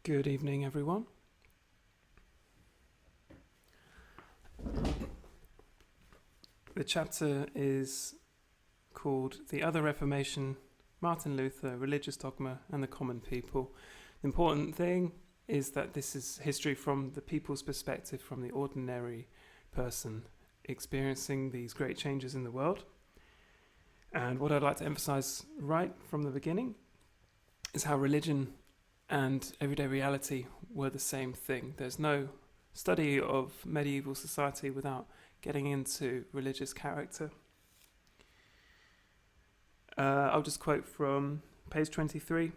Good evening, everyone. The chapter is called The Other Reformation, Martin Luther, Religious Dogma, and the Common People. The important thing is that this is history from the people's perspective, from the ordinary person experiencing these great changes in the world. And what I'd like to emphasize right from the beginning is how religion and everyday reality were the same thing. There's no study of medieval society without getting into religious character. I'll just quote from page 23.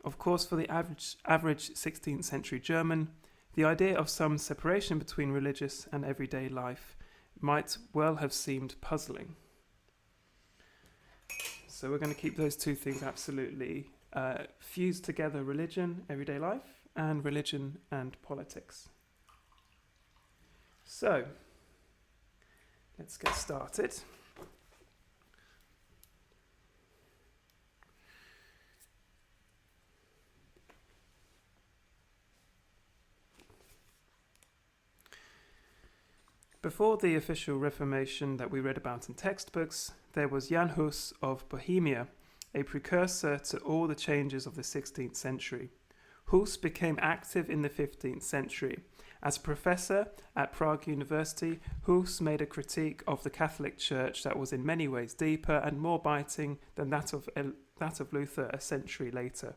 Of course, for the average 16th century German, the idea of some separation between religious and everyday life might well have seemed puzzling. So we're going to keep those two things absolutely fused together: religion, everyday life, and religion and politics. So, let's get started. Before the official Reformation that we read about in textbooks, there was Jan Hus of Bohemia, a precursor to all the changes of the 16th century. Hus became active in the 15th century. As a professor at Prague University, Hus made a critique of the Catholic Church that was in many ways deeper and more biting than that of Luther a century later.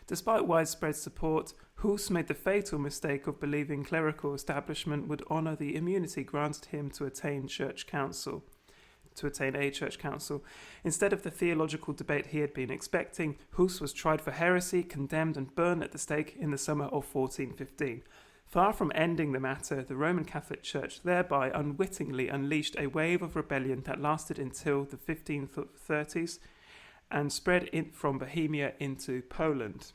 Despite widespread support, Hus made the fatal mistake of believing clerical establishment would honour the immunity granted him to attain a church council. Instead of the theological debate he had been expecting, Hus was tried for heresy, condemned and burned at the stake in the summer of 1415. Far from ending the matter, the Roman Catholic Church thereby unwittingly unleashed a wave of rebellion that lasted until the 1530s and spread from Bohemia into Poland.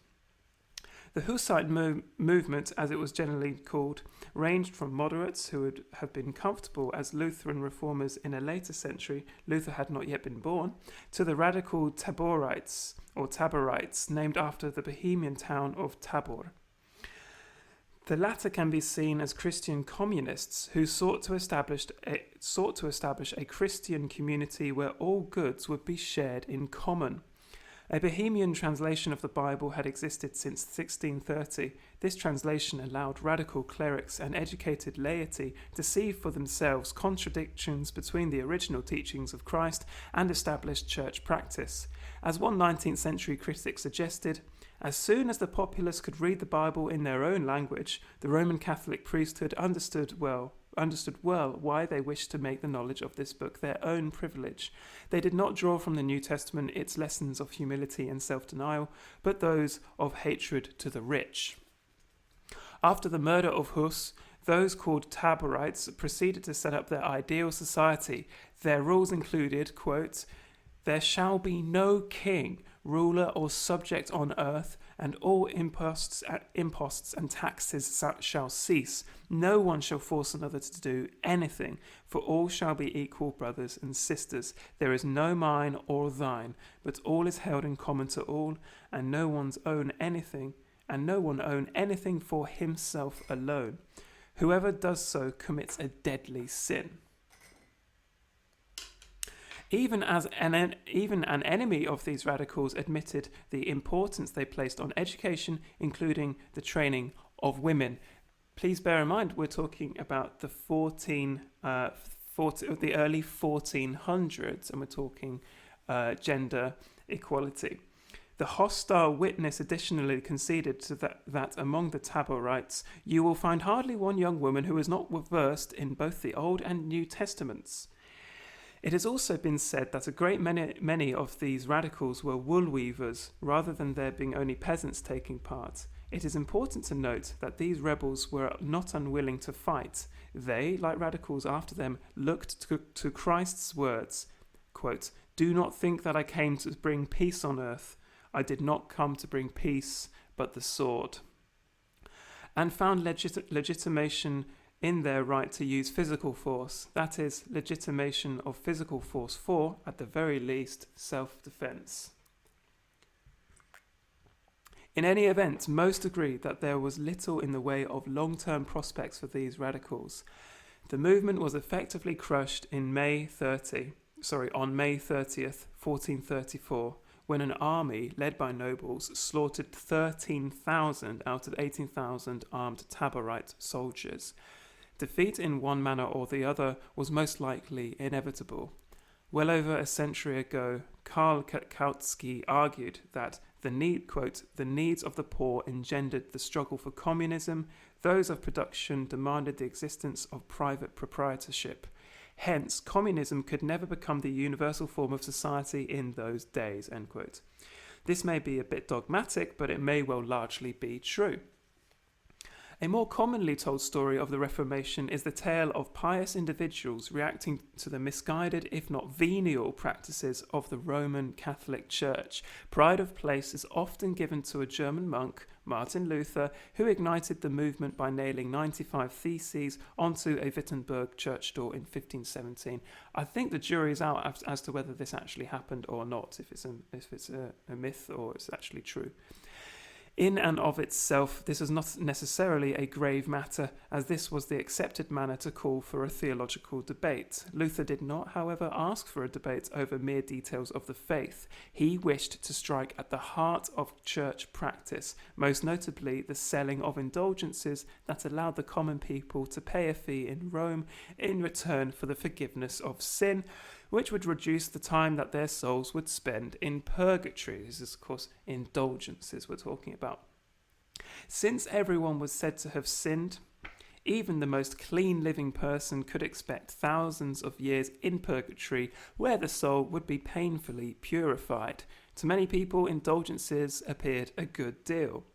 The Hussite movement, as it was generally called, ranged from moderates who would have been comfortable as Lutheran reformers in a later century — Luther had not yet been born — to the radical Taborites, named after the Bohemian town of Tabor. The latter can be seen as Christian communists who sought to establish a Christian community where all goods would be shared in common. A Bohemian translation of the Bible had existed since 1630. This translation allowed radical clerics and educated laity to see for themselves contradictions between the original teachings of Christ and established church practice. As one 19th century critic suggested, as soon as the populace could read the Bible in their own language, the Roman Catholic priesthood understood well why they wished to make the knowledge of this book their own privilege. They did not draw from the New Testament its lessons of humility and self-denial, but those of hatred to the rich. After the murder of Hus, those called Taborites proceeded to set up their ideal society. Their rules included, quote, "There shall be no king, ruler or subject on earth, and all imposts and taxes shall cease. No one shall force another to do anything, for all shall be equal brothers and sisters. There is no mine or thine, but all is held in common to all, and no one own anything for himself alone. Whoever does so commits a deadly sin." Even an enemy of these radicals admitted the importance they placed on education, including the training of women. Please bear in mind, we're talking about the early 1400s, and we're talking gender equality. The hostile witness additionally conceded to that among the Taborites, you will find hardly one young woman who is not versed in both the Old and New Testaments. It has also been said that a great many of these radicals were wool weavers, rather than there being only peasants taking part. It is important to note that these rebels were not unwilling to fight. They, like radicals after them, looked to Christ's words, quote, "Do not think that I came to bring peace on earth. I did not come to bring peace, but the sword," and found legitimation in their right to use physical force, that is, legitimation of physical force for, at the very least, self-defense. In any event, most agreed that there was little in the way of long-term prospects for these radicals. The movement was effectively crushed on May 30th, 1434, when an army led by nobles slaughtered 13,000 out of 18,000 armed Taborite soldiers. Defeat in one manner or the other was most likely inevitable. Well over a century ago, Karl Kautsky argued that the needs of the poor engendered the struggle for communism, those of production demanded the existence of private proprietorship. Hence, communism could never become the universal form of society in those days, end quote. This may be a bit dogmatic, but it may well largely be true. A more commonly told story of the Reformation is the tale of pious individuals reacting to the misguided, if not venial, practices of the Roman Catholic Church. Pride of place is often given to a German monk, Martin Luther, who ignited the movement by nailing 95 theses onto a Wittenberg church door in 1517. I think the jury's out as to whether this actually happened or not, if it's a myth or it's actually true. In and of itself, this is not necessarily a grave matter, as this was the accepted manner to call for a theological debate. Luther did not, however, ask for a debate over mere details of the faith. He wished to strike at the heart of church practice, most notably the selling of indulgences that allowed the common people to pay a fee in Rome in return for the forgiveness of sin, which would reduce the time that their souls would spend in purgatory. This is, of course, indulgences we're talking about. Since everyone was said to have sinned, even the most clean-living person could expect thousands of years in purgatory where the soul would be painfully purified. To many people, indulgences appeared a good deal.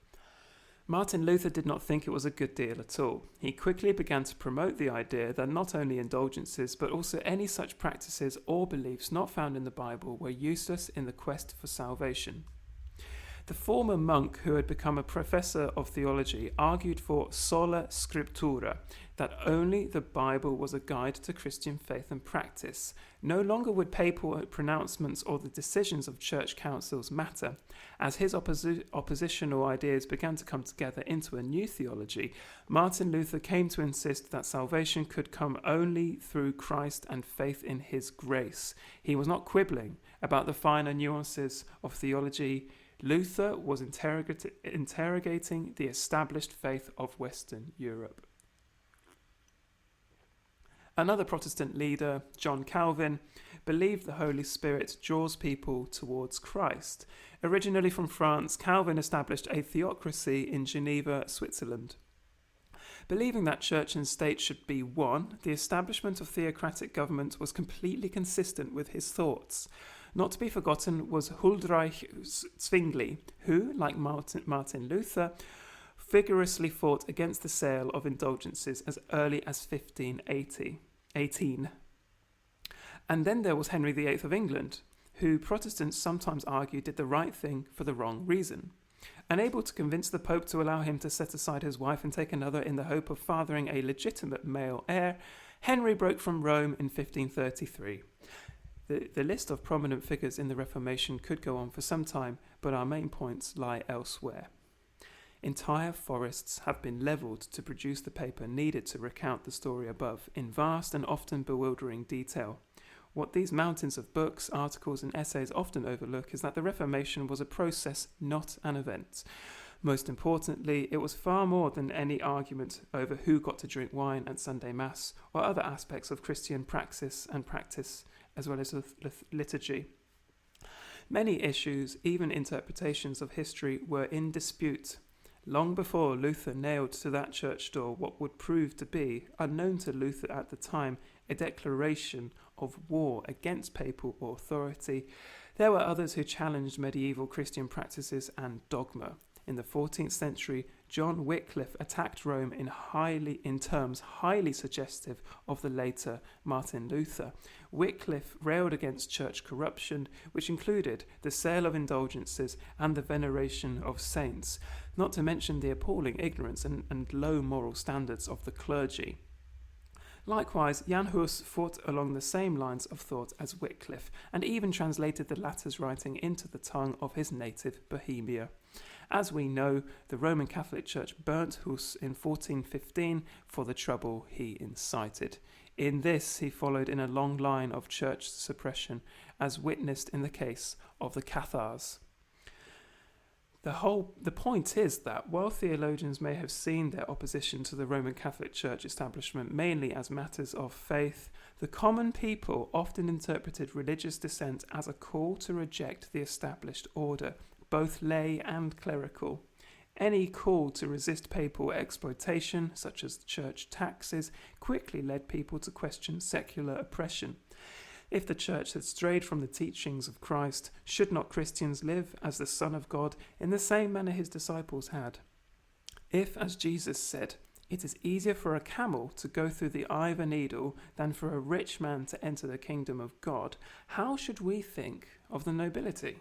Martin Luther did not think it was a good deal at all. He quickly began to promote the idea that not only indulgences, but also any such practices or beliefs not found in the Bible were useless in the quest for salvation. The former monk, who had become a professor of theology, argued for sola scriptura, that only the Bible was a guide to Christian faith and practice. No longer would papal pronouncements or the decisions of church councils matter. As his oppositional ideas began to come together into a new theology, Martin Luther came to insist that salvation could come only through Christ and faith in his grace. He was not quibbling about the finer nuances of theology. Luther was interrogating the established faith of Western Europe. Another Protestant leader, John Calvin, believed the Holy Spirit draws people towards Christ. Originally from France, Calvin established a theocracy in Geneva, Switzerland. Believing that church and state should be one, the establishment of theocratic government was completely consistent with his thoughts. Not to be forgotten was Huldreich Zwingli, who, like Martin Luther, vigorously fought against the sale of indulgences as early as 1518. And then there was Henry VIII of England, who Protestants sometimes argued did the right thing for the wrong reason. Unable to convince the Pope to allow him to set aside his wife and take another in the hope of fathering a legitimate male heir, Henry broke from Rome in 1533. The list of prominent figures in the Reformation could go on for some time, but our main points lie elsewhere. Entire forests have been levelled to produce the paper needed to recount the story above in vast and often bewildering detail. What these mountains of books, articles and essays often overlook is that the Reformation was a process, not an event. Most importantly, it was far more than any argument over who got to drink wine at Sunday Mass or other aspects of Christian praxis and practice, as well as liturgy. Many issues, even interpretations of history, were in dispute. Long before Luther nailed to that church door what would prove to be, unknown to Luther at the time, a declaration of war against papal authority, there were others who challenged medieval Christian practices and dogma. In the 14th century, John Wycliffe attacked Rome in terms highly suggestive of the later Martin Luther. Wycliffe railed against church corruption, which included the sale of indulgences and the veneration of saints, not to mention the appalling ignorance and low moral standards of the clergy. Likewise, Jan Hus fought along the same lines of thought as Wycliffe, and even translated the latter's writing into the tongue of his native Bohemia. As we know, the Roman Catholic Church burnt Hus in 1415 for the trouble he incited. In this, he followed in a long line of church suppression, as witnessed in the case of the Cathars. The point is that while theologians may have seen their opposition to the Roman Catholic Church establishment mainly as matters of faith, the common people often interpreted religious dissent as a call to reject the established order, both lay and clerical. Any call to resist papal exploitation, such as church taxes, quickly led people to question secular oppression. If the church had strayed from the teachings of Christ, should not Christians live as the Son of God in the same manner his disciples had? If, as Jesus said, it is easier for a camel to go through the eye of a needle than for a rich man to enter the kingdom of God, how should we think of the nobility?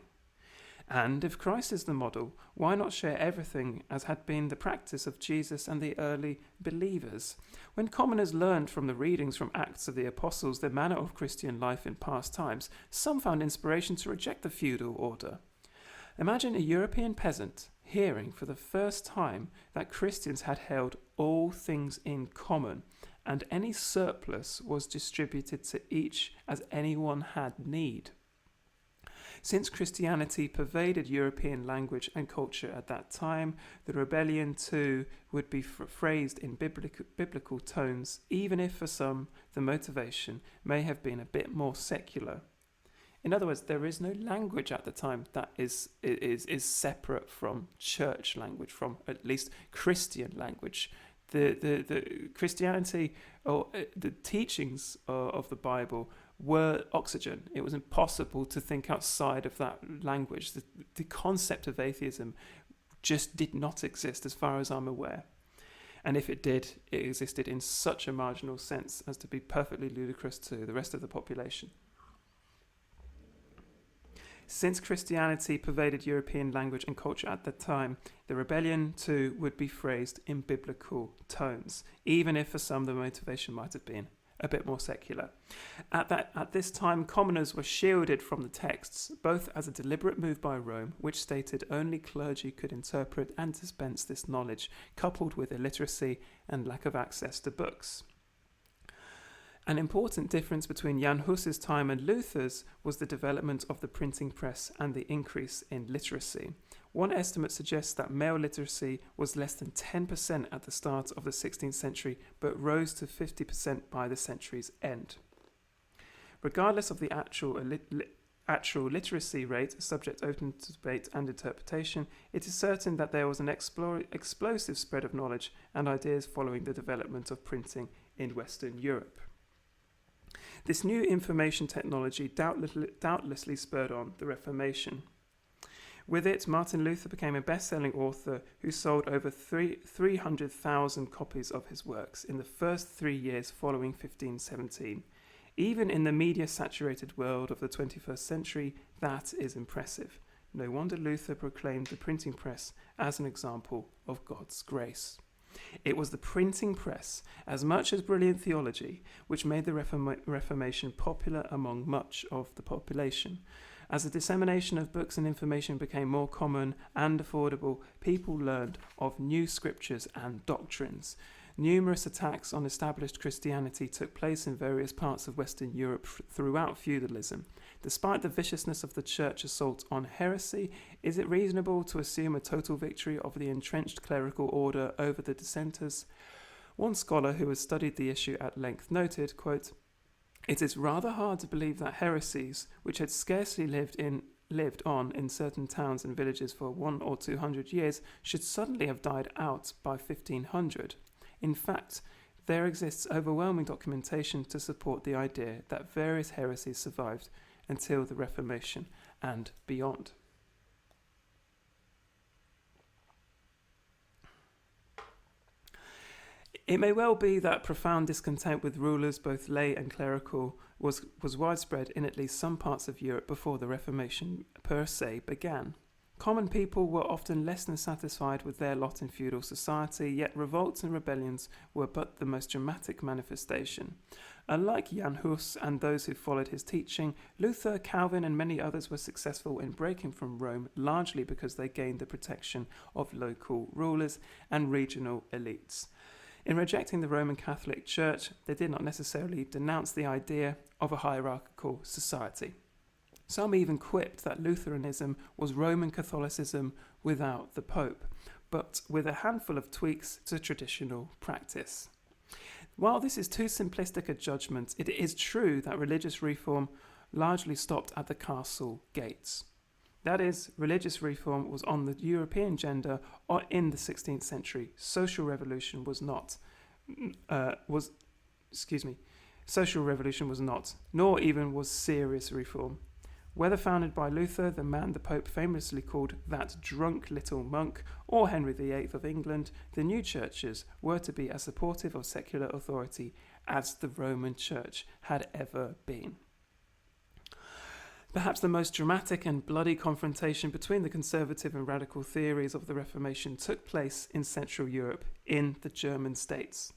And if Christ is the model, why not share everything as had been the practice of Jesus and the early believers? When commoners learned from the readings from Acts of the Apostles the manner of Christian life in past times, some found inspiration to reject the feudal order. Imagine a European peasant hearing for the first time that Christians had held all things in common, and any surplus was distributed to each as anyone had need. Since Christianity pervaded European language and culture at that time, the rebellion too would be phrased in biblical tones, even if for some the motivation may have been a bit more secular. In other words, there is no language at the time that is separate from church language, from at least Christian language. The Christianity or the teachings of the Bible were oxygen. It was impossible to think outside of that language. The concept of atheism just did not exist as far as I'm aware. And if it did, it existed in such a marginal sense as to be perfectly ludicrous to the rest of the population. Since Christianity pervaded European language and culture at that time, the rebellion too would be phrased in biblical tones, even if for some the motivation might have been a bit more secular. At this time, commoners were shielded from the texts, both as a deliberate move by Rome, which stated only clergy could interpret and dispense this knowledge, coupled with illiteracy and lack of access to books. An important difference between Jan Hus's time and Luther's was the development of the printing press and the increase in literacy. One estimate suggests that male literacy was less than 10% at the start of the 16th century, but rose to 50% by the century's end. Regardless of the actual literacy rate, a subject open to debate and interpretation, it is certain that there was an explosive spread of knowledge and ideas following the development of printing in Western Europe. This new information technology doubtlessly spurred on the Reformation. With it, Martin Luther became a best-selling author who sold over 300,000 copies of his works in the first 3 years following 1517. Even in the media-saturated world of the 21st century, that is impressive. No wonder Luther proclaimed the printing press as an example of God's grace. It was the printing press, as much as brilliant theology, which made the Reformation popular among much of the population. As the dissemination of books and information became more common and affordable, people learned of new scriptures and doctrines. Numerous attacks on established Christianity took place in various parts of Western Europe throughout feudalism. Despite the viciousness of the church assault on heresy, is it reasonable to assume a total victory of the entrenched clerical order over the dissenters? One scholar who has studied the issue at length noted, quote, "It is rather hard to believe that heresies, which had scarcely lived on in certain towns and villages for 100 or 200 years, should suddenly have died out by 1500. In fact, there exists overwhelming documentation to support the idea that various heresies survived until the Reformation and beyond." It may well be that profound discontent with rulers, both lay and clerical, was widespread in at least some parts of Europe before the Reformation per se began. Common people were often less than satisfied with their lot in feudal society, yet revolts and rebellions were but the most dramatic manifestation. Unlike Jan Hus and those who followed his teaching, Luther, Calvin, and many others were successful in breaking from Rome largely because they gained the protection of local rulers and regional elites. In rejecting the Roman Catholic Church, they did not necessarily denounce the idea of a hierarchical society. Some even quipped that Lutheranism was Roman Catholicism without the Pope, but with a handful of tweaks to traditional practice. While this is too simplistic a judgment, it is true that religious reform largely stopped at the castle gates. That is, religious reform was on the European agenda or in the 16th century. Social revolution was not, nor even was serious reform. Whether founded by Luther, the man the Pope famously called that drunk little monk, or Henry VIII of England, the new churches were to be as supportive of secular authority as the Roman Church had ever been. Perhaps the most dramatic and bloody confrontation between the conservative and radical theories of the Reformation took place in Central Europe, in the German states.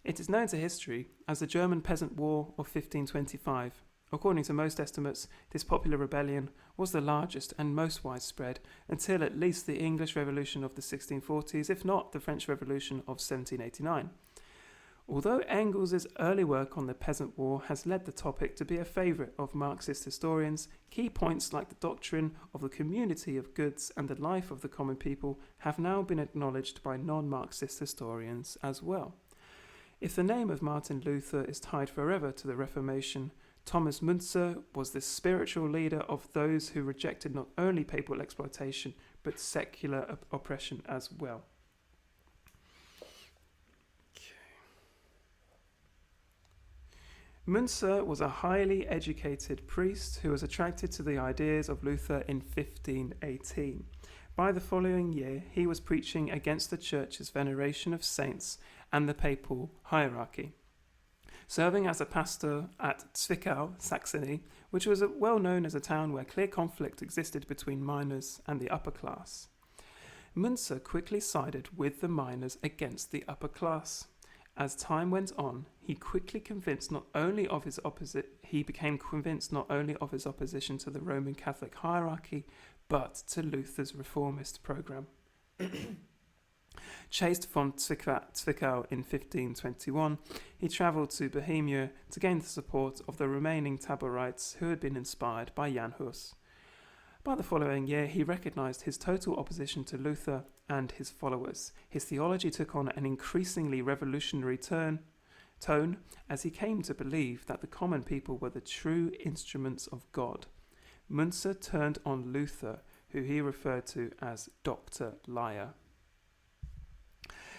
It is known to history as the German Peasant War of 1525. According to most estimates, this popular rebellion was the largest and most widespread until at least the English Revolution of the 1640s, if not the French Revolution of 1789. Although Engels' early work on the Peasant War has led the topic to be a favourite of Marxist historians, key points like the doctrine of the community of goods and the life of the common people have now been acknowledged by non-Marxist historians as well. If the name of Martin Luther is tied forever to the Reformation, Thomas Müntzer was the spiritual leader of those who rejected not only papal exploitation but secular oppression as well. Müntzer was a highly educated priest who was attracted to the ideas of Luther in 1518. By the following year, he was preaching against the Church's veneration of saints and the papal hierarchy. Serving as a pastor at Zwickau, Saxony, which was well known as a town where clear conflict existed between miners and the upper class. Müntzer quickly sided with the miners against the upper class. As time went on, he became convinced not only of his opposition to the Roman Catholic hierarchy, but to Luther's reformist program. Chased from Zwickau in 1521, he travelled to Bohemia to gain the support of the remaining Taborites who had been inspired by Jan Hus. By the following year, he recognised his total opposition to Luther and his followers. His theology took on an increasingly revolutionary tone as he came to believe that the common people were the true instruments of God. Müntzer turned on Luther, who he referred to as Dr. Liar.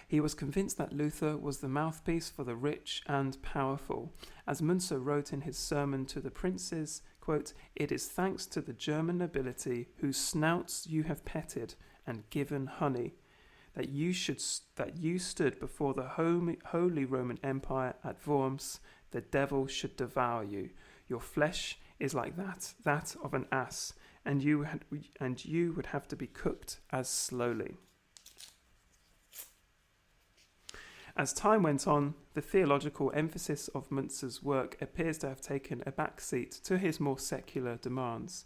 He was convinced that Luther was the mouthpiece for the rich and powerful. As Müntzer wrote in his sermon to the princes, quote, "It is thanks to the German nobility whose snouts you have petted and given honey, that you stood before the Holy Roman Empire at Worms, the devil should devour you. Your flesh is like that of an ass, and you would have to be cooked as slowly." As time went on, the theological emphasis of Müntzer's work appears to have taken a backseat to his more secular demands.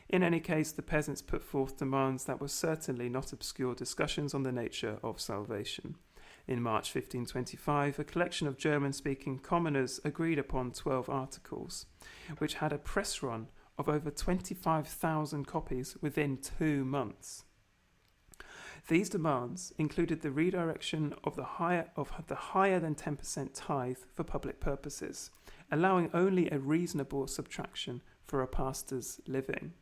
In any case, the peasants put forth demands that were certainly not obscure discussions on the nature of salvation. In March 1525, a collection of German-speaking commoners agreed upon 12 articles, which had a press run of over 25,000 copies within 2 months. These demands included the redirection of the higher than 10% tithe for public purposes, allowing only a reasonable subtraction for a pastor's living.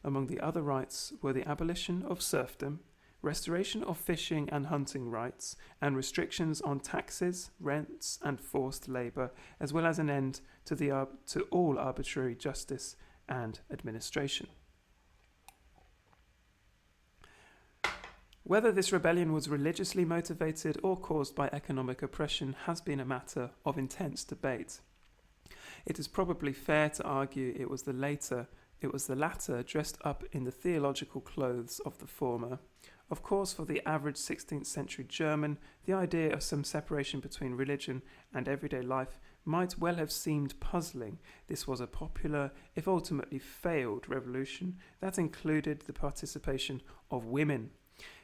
Among the other rights were the abolition of serfdom, restoration of fishing and hunting rights, and restrictions on taxes, rents, and forced labour, as well as an end to all arbitrary justice and administration. Whether this rebellion was religiously motivated or caused by economic oppression has been a matter of intense debate. It is probably fair to argue it was the latter it was the latter dressed up in the theological clothes of the former. Of course, for the average 16th century German, the idea of some separation between religion and everyday life might well have seemed puzzling. This was a popular, if ultimately failed, revolution that included the participation of women.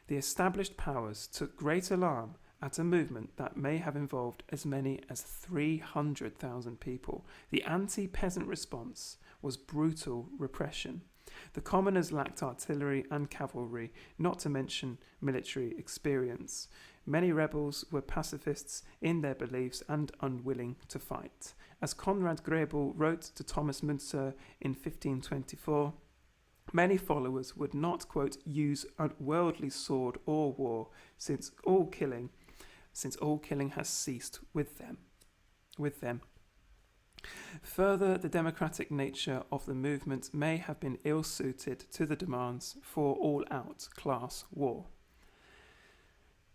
The established powers took great alarm at a movement that may have involved as many as 300,000 people. The anti-peasant response was brutal repression. The commoners lacked artillery and cavalry, not to mention military experience. Many rebels were pacifists in their beliefs and unwilling to fight. As Conrad Grebel wrote to Thomas Müntzer in 1524, many followers would not, quote, use a worldly sword or war, since all killing has ceased with them. Further, the democratic nature of the movement may have been ill-suited to the demands for all-out class war.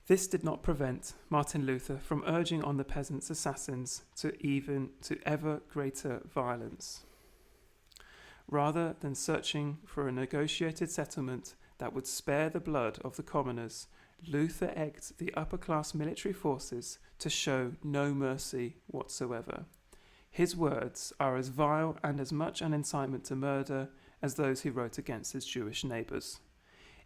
This did not prevent Martin Luther from urging on the peasants' assassins to ever greater violence. Rather than searching for a negotiated settlement that would spare the blood of the commoners, Luther egged the upper-class military forces to show no mercy whatsoever. His words are as vile and as much an incitement to murder as those he wrote against his Jewish neighbours.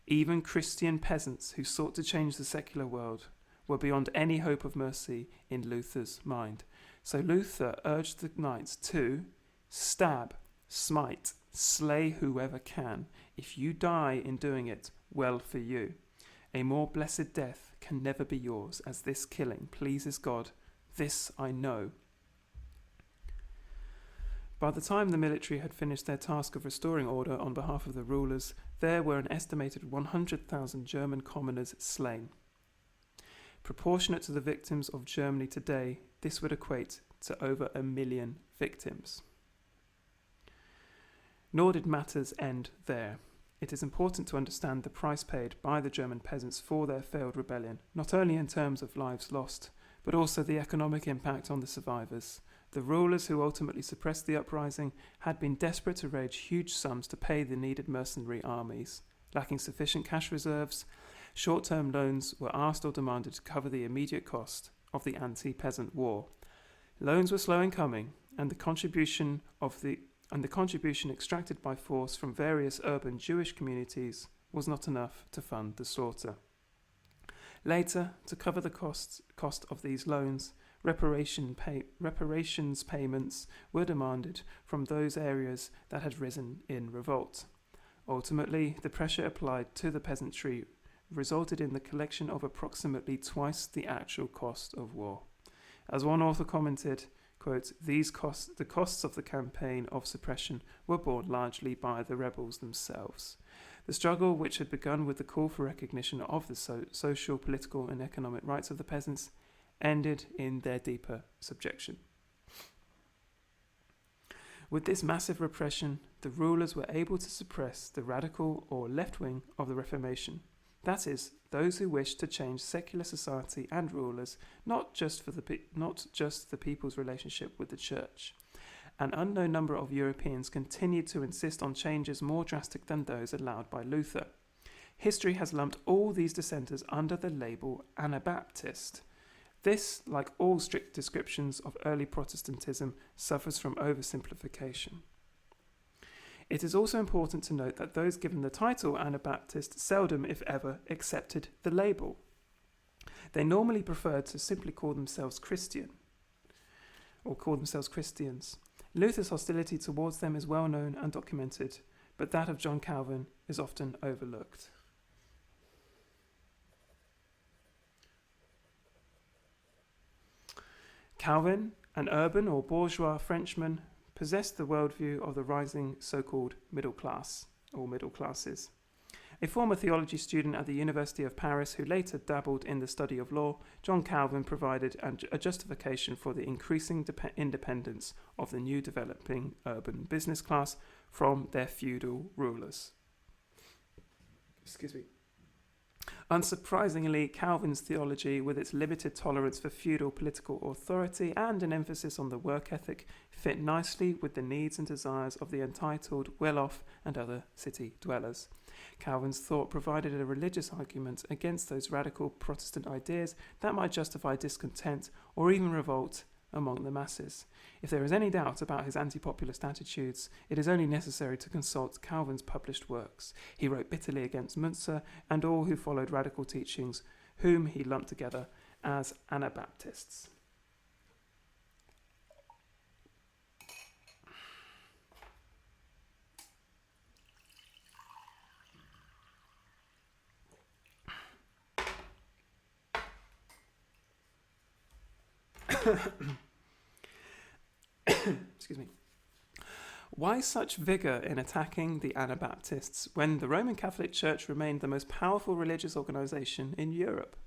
Even Christian peasants who sought to change the secular world were beyond any hope of mercy in Luther's mind. So Luther urged the knights to stab, smite, slay whoever can. If you die in doing it, well for you. A more blessed death can never be yours, as this killing pleases God. This I know. By the time the military had finished their task of restoring order on behalf of the rulers, there were an estimated 100,000 German commoners slain. Proportionate to the victims of Germany today, this would equate to over 1 million victims. Nor did matters end there. It is important to understand the price paid by the German peasants for their failed rebellion, not only in terms of lives lost, but also the economic impact on the survivors. The rulers who ultimately suppressed the uprising had been desperate to raise huge sums to pay the needed mercenary armies. Lacking sufficient cash reserves, short-term loans were asked or demanded to cover the immediate cost of the anti-peasant war. Loans were slow in coming, and the contribution extracted by force from various urban Jewish communities was not enough to fund the slaughter. Later, to cover the cost of these loans, reparations payments were demanded from those areas that had risen in revolt. Ultimately, the pressure applied to the peasantry resulted in the collection of approximately twice the actual cost of war. As one author commented, quote, the costs of the campaign of suppression were borne largely by the rebels themselves. The struggle, which had begun with the call for recognition of the social, political and economic rights of the peasants, ended in their deeper subjection. With this massive repression, the rulers were able to suppress the radical or left wing of the Reformation. That is, those who wished to change secular society and rulers, not just the people's relationship with the church. An unknown number of Europeans continued to insist on changes more drastic than those allowed by Luther. History has lumped all these dissenters under the label Anabaptist. This, like all strict descriptions of early Protestantism, suffers from oversimplification. It is also important to note that those given the title Anabaptist seldom, if ever, accepted the label. They normally preferred to simply call themselves Christian, or call themselves Christians. Luther's hostility towards them is well known and documented, but that of John Calvin is often overlooked. Calvin, an urban or bourgeois Frenchman, possessed the worldview of the rising so-called middle class, or middle classes. A former theology student at the University of Paris who later dabbled in the study of law, John Calvin provided a justification for the increasing independence of the new developing urban business class from their feudal rulers. Unsurprisingly, Calvin's theology, with its limited tolerance for feudal political authority and an emphasis on the work ethic, fit nicely with the needs and desires of the entitled, well-off, and other city dwellers. Calvin's thought provided a religious argument against those radical Protestant ideas that might justify discontent or even revolt among the masses. If there is any doubt about his anti-populist attitudes, it is only necessary to consult Calvin's published works. He wrote bitterly against Müntzer and all who followed radical teachings, whom he lumped together as Anabaptists. Excuse me. Why such vigour in attacking the Anabaptists when the Roman Catholic Church remained the most powerful religious organisation in Europe?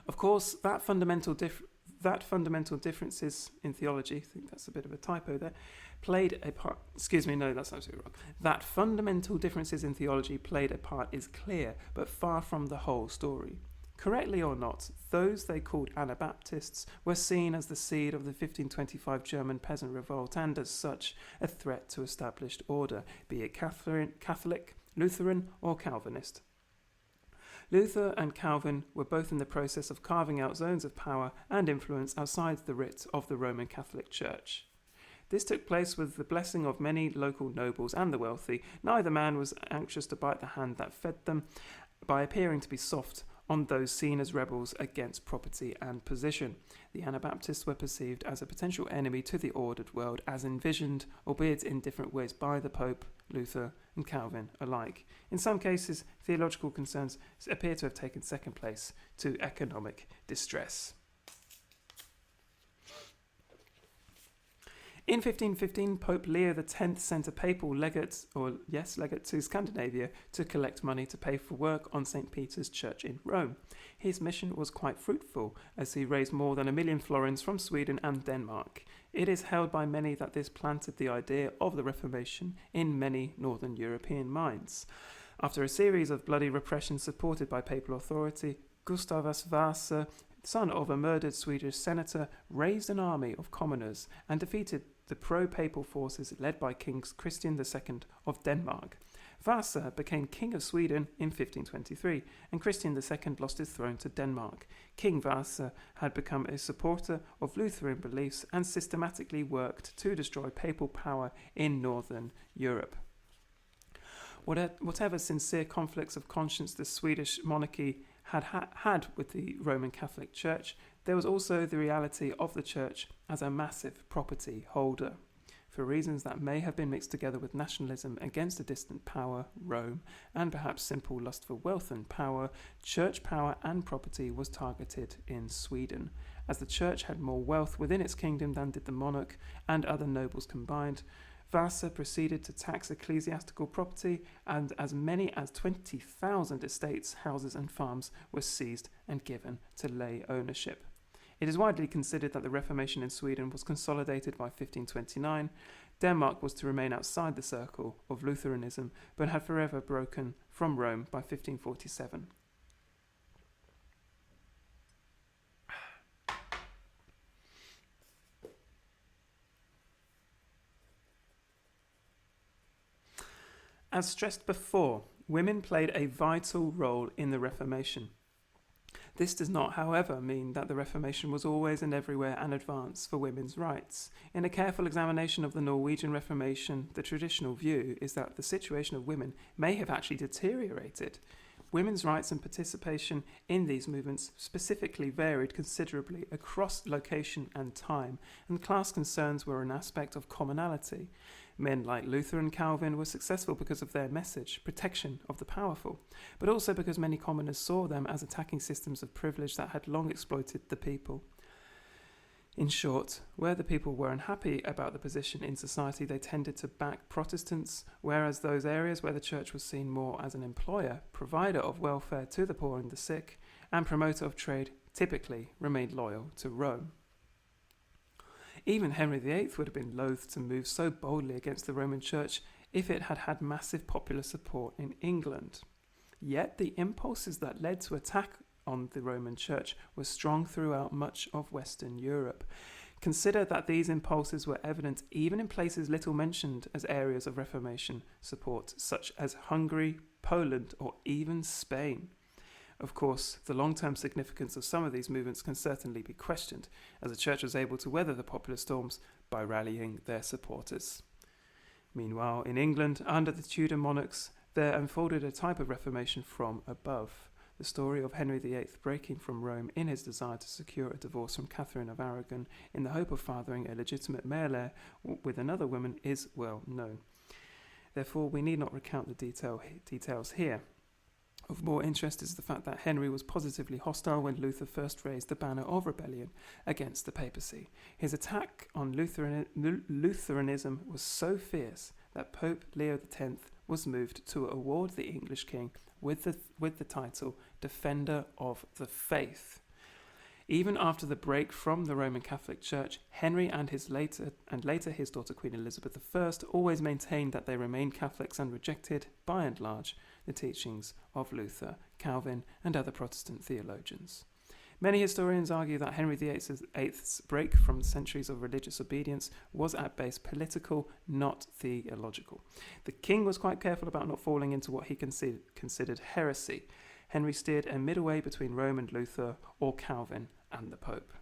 Of course, that fundamental differences in theology, I think that's a bit of a typo there, played a part. Excuse me, no, that's absolutely wrong. That fundamental differences in theology played a part is clear, but far from the whole story. Correctly or not, those they called Anabaptists were seen as the seed of the 1525 German peasant revolt and as such a threat to established order, be it Catholic, Lutheran or Calvinist. Luther and Calvin were both in the process of carving out zones of power and influence outside the writ of the Roman Catholic Church. This took place with the blessing of many local nobles and the wealthy. Neither man was anxious to bite the hand that fed them by appearing to be soft on those seen as rebels against property and position. The Anabaptists were perceived as a potential enemy to the ordered world as envisioned, albeit in different ways, by the Pope, Luther and Calvin alike. In some cases, theological concerns appear to have taken second place to economic distress. In 1515, Pope Leo X sent a papal legate to Scandinavia to collect money to pay for work on St. Peter's Church in Rome. His mission was quite fruitful, as he raised more than 1 million florins from Sweden and Denmark. It is held by many that this planted the idea of the Reformation in many northern European minds. After a series of bloody repressions supported by papal authority, Gustavus Vasa, son of a murdered Swedish senator, raised an army of commoners and defeated the pro-papal forces led by King Christian II of Denmark. Vasa became King of Sweden in 1523, and Christian II lost his throne to Denmark. King Vasa had become a supporter of Lutheran beliefs and systematically worked to destroy papal power in northern Europe. Whatever sincere conflicts of conscience the Swedish monarchy had with the Roman Catholic Church, there was also the reality of the Church as a massive property holder. For reasons that may have been mixed together with nationalism against a distant power, Rome, and perhaps simple lust for wealth and power, church power and property was targeted in Sweden. As the Church had more wealth within its kingdom than did the monarch and other nobles combined, Vasa proceeded to tax ecclesiastical property, and as many as 20,000 estates, houses and farms were seized and given to lay ownership. It is widely considered that the Reformation in Sweden was consolidated by 1529. Denmark was to remain outside the circle of Lutheranism, but had forever broken from Rome by 1547. As stressed before, women played a vital role in the Reformation. This does not, however, mean that the Reformation was always and everywhere an advance for women's rights. In a careful examination of the Norwegian Reformation, the traditional view is that the situation of women may have actually deteriorated. Women's rights and participation in these movements specifically varied considerably across location and time, and class concerns were an aspect of commonality. Men like Luther and Calvin were successful because of their message, protection of the powerful, but also because many commoners saw them as attacking systems of privilege that had long exploited the people. In short, where the people were unhappy about the position in society, they tended to back Protestants, whereas those areas where the church was seen more as an employer, provider of welfare to the poor and the sick, and promoter of trade, typically remained loyal to Rome. Even Henry VIII would have been loath to move so boldly against the Roman Church if it had had massive popular support in England. Yet the impulses that led to attack on the Roman Church were strong throughout much of Western Europe. Consider that these impulses were evident even in places little mentioned as areas of Reformation support, such as Hungary, Poland, or even Spain. Of course, the long-term significance of some of these movements can certainly be questioned, as the Church was able to weather the popular storms by rallying their supporters. Meanwhile, in England, under the Tudor monarchs, there unfolded a type of Reformation from above. The story of Henry VIII breaking from Rome in his desire to secure a divorce from Catherine of Aragon in the hope of fathering a legitimate male heir with another woman is well known. Therefore, we need not recount the details here. Of more interest is the fact that Henry was positively hostile when Luther first raised the banner of rebellion against the papacy. His attack on Lutheranism was so fierce that Pope Leo X was moved to award the English king with the title Defender of the Faith. Even after the break from the Roman Catholic Church, Henry and later his daughter Queen Elizabeth I always maintained that they remained Catholics and rejected, by and large, the teachings of Luther, Calvin, and other Protestant theologians. Many historians argue that Henry VIII's break from centuries of religious obedience was at base political, not theological. The king was quite careful about not falling into what he considered heresy. Henry steered a middle way between Rome and Luther, or Calvin and the Pope.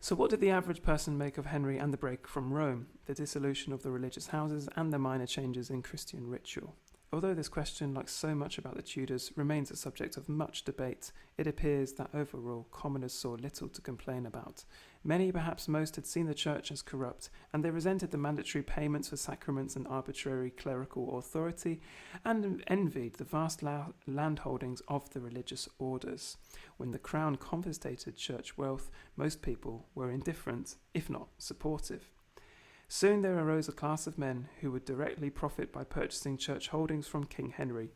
So what did the average person make of Henry and the break from Rome, the dissolution of the religious houses, and the minor changes in Christian ritual? Although this question, like so much about the Tudors, remains a subject of much debate, it appears that overall commoners saw little to complain about. Many, perhaps most, had seen the church as corrupt, and they resented the mandatory payments for sacraments and arbitrary clerical authority, and envied the vast landholdings of the religious orders. When the crown confiscated church wealth, most people were indifferent, if not supportive. Soon there arose a class of men who would directly profit by purchasing church holdings from King Henry.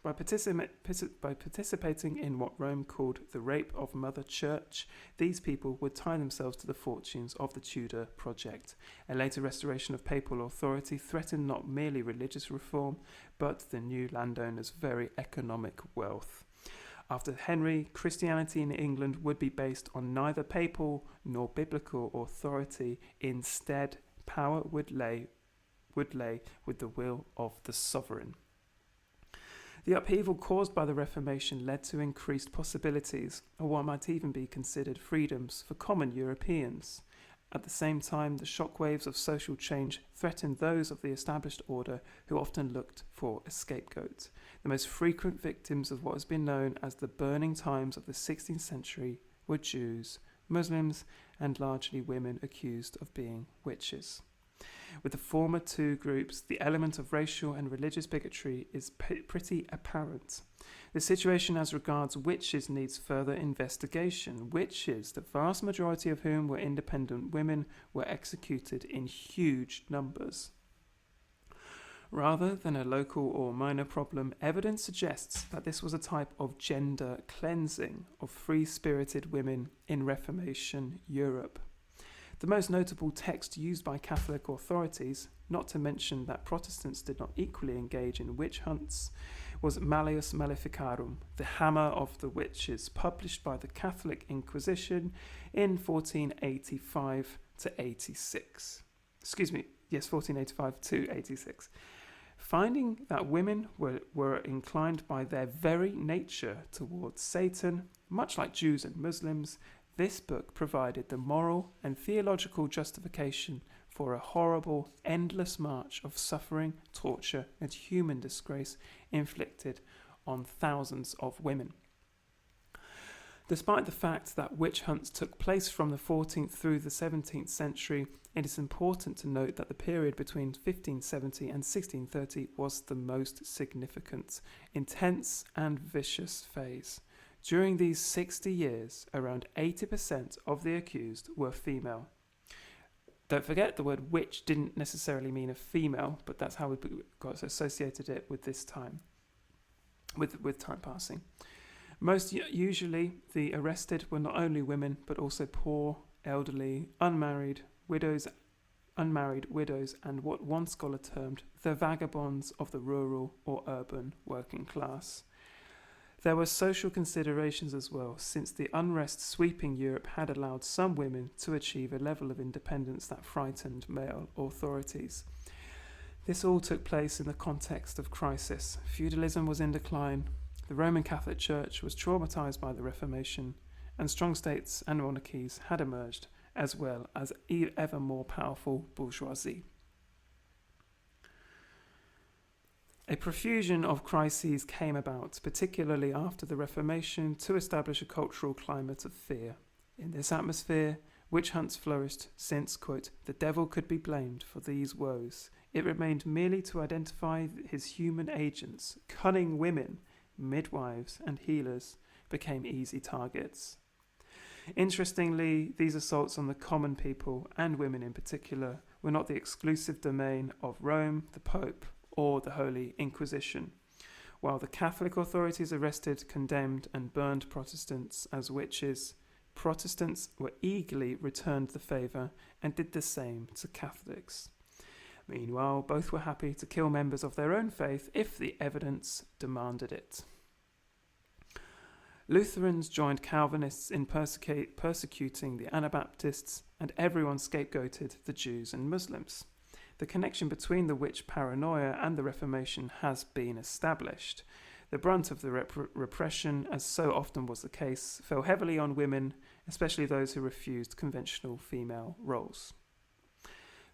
By participating in what Rome called the rape of Mother Church, these people would tie themselves to the fortunes of the Tudor project. A later restoration of papal authority threatened not merely religious reform, but the new landowners' very economic wealth. After Henry, Christianity in England would be based on neither papal nor biblical authority. Instead, power would lay with the will of the sovereign. The upheaval caused by the Reformation led to increased possibilities, or what might even be considered freedoms, for common Europeans. At the same time, the shockwaves of social change threatened those of the established order who often looked for a scapegoat. The most frequent victims of what has been known as the burning times of the 16th century were Jews, Muslims, and largely women accused of being witches. With the former two groups, the element of racial and religious bigotry is pretty apparent. The situation as regards witches needs further investigation. Witches, the vast majority of whom were independent women, were executed in huge numbers. Rather than a local or minor problem, evidence suggests that this was a type of gender cleansing of free-spirited women in Reformation Europe. The most notable text used by Catholic authorities, not to mention that Protestants did not equally engage in witch hunts, was Malleus Maleficarum, the Hammer of the Witches, published by the Catholic Inquisition in 1485 to 86. 1485 to 86. Finding that women were inclined by their very nature towards Satan, much like Jews and Muslims, this book provided the moral and theological justification for a horrible, endless march of suffering, torture, and human disgrace inflicted on thousands of women. Despite the fact that witch hunts took place from the 14th through the 17th century, it is important to note that the period between 1570 and 1630 was the most significant, intense, and vicious phase. During these 60 years, around 80% of the accused were female. Don't forget, the word witch didn't necessarily mean a female, but that's how we got associated it with this time, with time passing. Most usually, the arrested were not only women, but also poor, elderly, unmarried, widows, unmarried widows, and what one scholar termed the vagabonds of the rural or urban working class. There were social considerations as well, since the unrest sweeping Europe had allowed some women to achieve a level of independence that frightened male authorities. This all took place in the context of crisis. Feudalism was in decline, the Roman Catholic Church was traumatized by the Reformation, and strong states and monarchies had emerged, as well as ever more powerful bourgeoisie. A profusion of crises came about, particularly after the Reformation, to establish a cultural climate of fear. In this atmosphere, witch hunts flourished since, quote, the devil could be blamed for these woes. It remained merely to identify his human agents. Cunning women, midwives, and healers became easy targets. Interestingly, these assaults on the common people, and women in particular, were not the exclusive domain of Rome, the Pope, or the Holy Inquisition. While the Catholic authorities arrested, condemned, and burned Protestants as witches, Protestants were eagerly returned the favour and did the same to Catholics. Meanwhile, both were happy to kill members of their own faith if the evidence demanded it. Lutherans joined Calvinists in persecuting the Anabaptists, and everyone scapegoated the Jews and Muslims. The connection between the witch paranoia and the Reformation has been established. The brunt of the repression, as so often was the case, fell heavily on women, especially those who refused conventional female roles.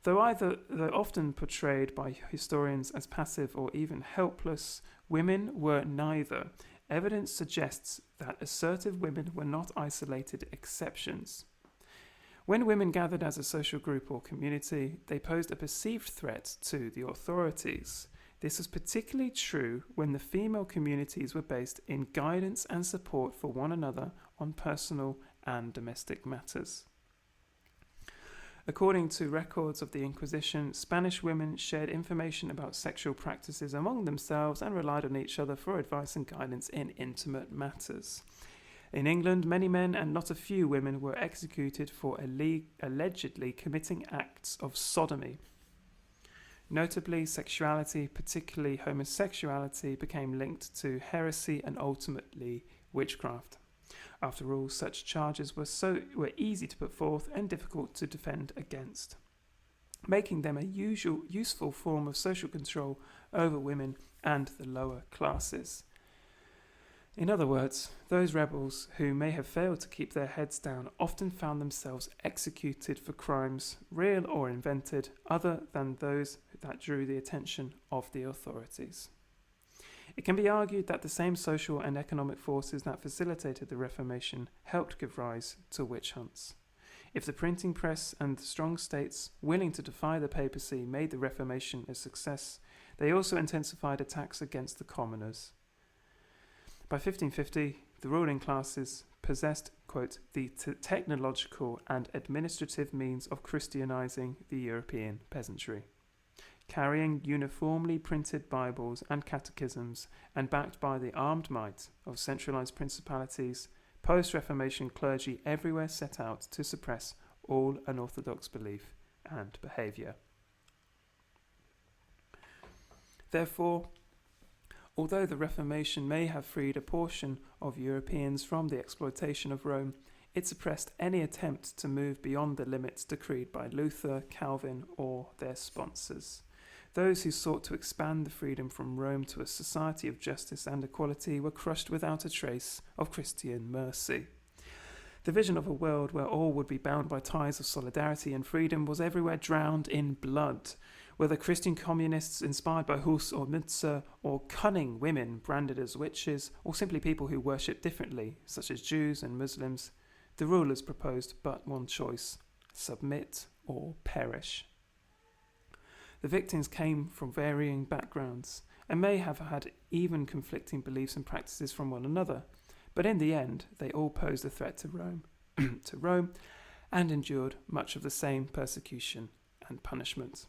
Though often portrayed by historians as passive or even helpless, women were neither. Evidence suggests that assertive women were not isolated exceptions. When women gathered as a social group or community, they posed a perceived threat to the authorities. This was particularly true when the female communities were based in guidance and support for one another on personal and domestic matters. According to records of the Inquisition, Spanish women shared information about sexual practices among themselves and relied on each other for advice and guidance in intimate matters. In England, many men and not a few women were executed for allegedly committing acts of sodomy. Notably, sexuality, particularly homosexuality, became linked to heresy and ultimately witchcraft. After all, such charges were easy to put forth and difficult to defend against, making them a useful form of social control over women and the lower classes. In other words, those rebels who may have failed to keep their heads down often found themselves executed for crimes, real or invented, other than those that drew the attention of the authorities. It can be argued that the same social and economic forces that facilitated the Reformation helped give rise to witch hunts. If the printing press and the strong states willing to defy the papacy made the Reformation a success, they also intensified attacks against the commoners. By 1550, the ruling classes possessed, quote, the technological and administrative means of Christianizing the European peasantry. Carrying uniformly printed Bibles and catechisms and backed by the armed might of centralized principalities, post-Reformation clergy everywhere set out to suppress all unorthodox belief and behavior. Therefore, although the Reformation may have freed a portion of Europeans from the exploitation of Rome, it suppressed any attempt to move beyond the limits decreed by Luther, Calvin, or their sponsors. Those who sought to expand the freedom from Rome to a society of justice and equality were crushed without a trace of Christian mercy. The vision of a world where all would be bound by ties of solidarity and freedom was everywhere drowned in blood. Whether Christian communists inspired by Hus or Müntzer, or cunning women branded as witches, or simply people who worshipped differently, such as Jews and Muslims, the rulers proposed but one choice: submit or perish. The victims came from varying backgrounds and may have had even conflicting beliefs and practices from one another, but in the end they all posed a threat to Rome, and endured much of the same persecution and punishment.